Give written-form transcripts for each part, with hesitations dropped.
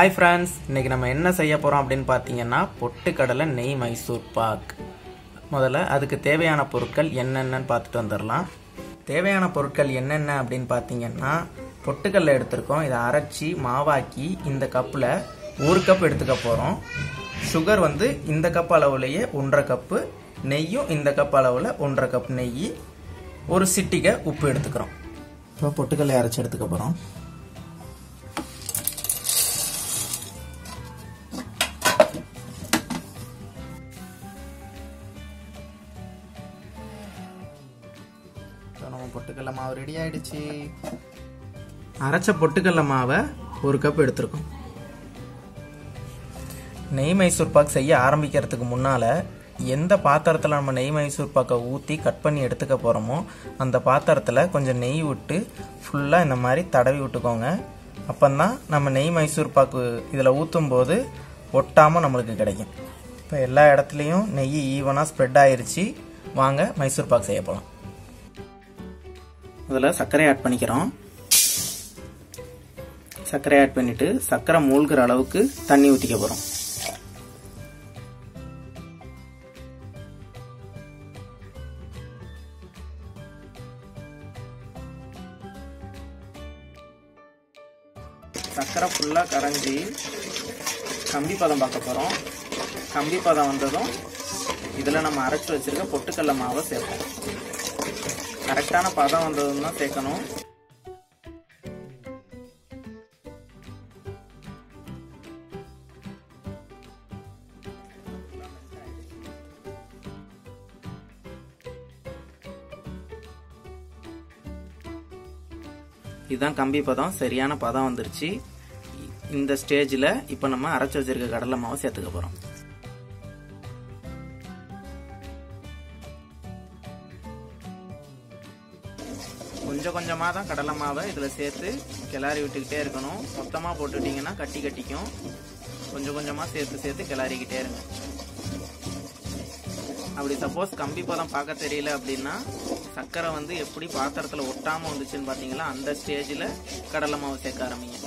Hi friends, இன்றைக்கி நம்ம என்ன செய்ய போகிறோம் அப்படின்னு பார்த்தீங்கன்னா பொட்டுக்கடலை நெய் மைசூர் பாக். முதல்ல அதுக்கு தேவையான பொருட்கள் என்னென்னு பார்த்துட்டு வந்துடலாம். தேவையான பொருட்கள் என்னென்ன அப்படின்னு பார்த்தீங்கன்னா, பொட்டுக்கடலை எடுத்திருக்கோம். இதை அரைச்சி மாவாக்கி இந்த கப்பில் 1 கப் எடுத்துக்க போகிறோம். சுகர் வந்து இந்த கப் அளவுலேயே 1.5 கப்பு, நெய்யும் இந்த கப் அளவில் 1.5 கப் நெய், ஒரு சிட்டிகை உப்பு எடுத்துக்கிறோம். இப்போ பொட்டுக்கடலை அரைச்சி எடுத்துக்க போகிறோம். நம்ம பொட்டுக்கடலை மாவு ரெடி ஆயிடுச்சு. அரைச்ச பொட்டுக்கடலை மாவை 1 கப் எடுத்துருக்கோம். நெய் மைசூர் பாக் செய்ய ஆரம்பிக்கிறதுக்கு முன்னால் எந்த பாத்திரத்தில் நம்ம நெய் மைசூர் பாக்கை ஊற்றி கட் பண்ணி எடுத்துக்க போகிறோமோ அந்த பாத்திரத்தில் கொஞ்சம் நெய் விட்டு ஃபுல்லாக இந்த மாதிரி தடவி விட்டுக்கோங்க. அப்போந்தான் நம்ம நெய் மைசூர் பாக்கு இதில் ஊற்றும் போது ஒட்டாமல் நம்மளுக்கு கிடைக்கும். இப்போ எல்லா இடத்துலையும் நெய் ஈவனாக ஸ்ப்ரெட் ஆயிடுச்சு. வாங்க மைசூர் பாக் செய்ய போகலாம். இதில் சர்க்கரை ஆட் பண்ணிக்கிறோம். சர்க்கரை ஆட் பண்ணிட்டு சர்க்கரை மூழ்கிற அளவுக்கு தண்ணி ஊற்றிக்க போகிறோம். சர்க்கரை ஃபுல்லாக கரைஞ்சி கம்பி பதம் பார்க்க போகிறோம். கம்பி பதம் வந்ததும் இதில் நம்ம அரைச்சி வச்சிருக்க பொட்டுக்கடலை மாவை சேர்ப்போம். கரெக்டான பதம் வந்ததுன்னு தான் சேர்க்கணும். இதுதான் கம்பி பதம், சரியான பதம் வந்துருச்சு. இந்த ஸ்டேஜில் இப்போ நம்ம அரைச்சி வச்சிருக்க கடலை மாவை சேர்த்துக்க போகிறோம். கொஞ்சம் கொஞ்சமாக தான் கடலை மாவை இதில் சேர்த்து கிளறி விட்டுக்கிட்டே இருக்கணும். மொத்தமாக போட்டுட்டிங்கன்னா கட்டி கட்டிக்கும். கொஞ்சம் கொஞ்சமாக சேர்த்து கிளறிக்கிட்டே இருங்க. அப்படி சப்போஸ் கம்பி பதம் பார்க்க தெரியல அப்படின்னா சர்க்கரை வந்து எப்படி பாத்திரத்தில் ஒட்டாமல் வந்துச்சுன்னு பார்த்தீங்களா, அந்த ஸ்டேஜில் கடலை மாவு சேர்க்க ஆரம்பிங்க.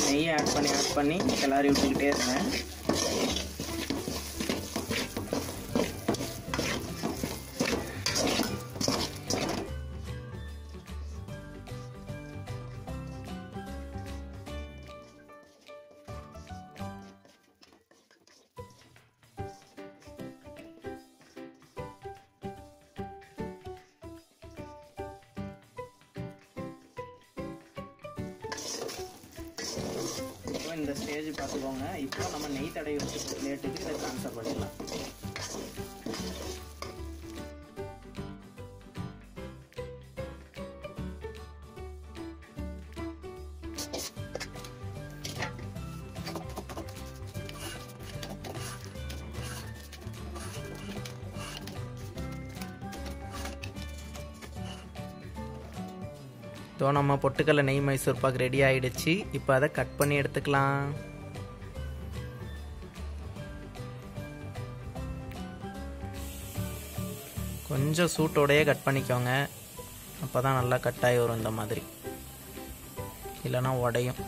நெய்யை ஆட் பண்ணி கிளறி விட்டுக்கிட்டே இருங்க. இந்த ஸ்டேஜ் பார்த்துக்கோங்க. இப்போ நம்ம நெய் தடவி வச்சு பிளேட்டுக்கு இதை ட்ரான்ஸ்ஃபர் பண்ணிடலாம். ஸோ நம்ம பொட்டுக்கடலை நெய் மைசூர் பாக் ரெடி ஆகிடுச்சு. இப்போ அதை கட் பண்ணி எடுத்துக்கலாம். கொஞ்சம் சூட்டோடையே கட் பண்ணிக்கோங்க. அப்போ தான் நல்லா கட் ஆகி வரும் இந்த மாதிரி, இல்லைன்னா உடையும்.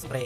ஸ்ப்ரே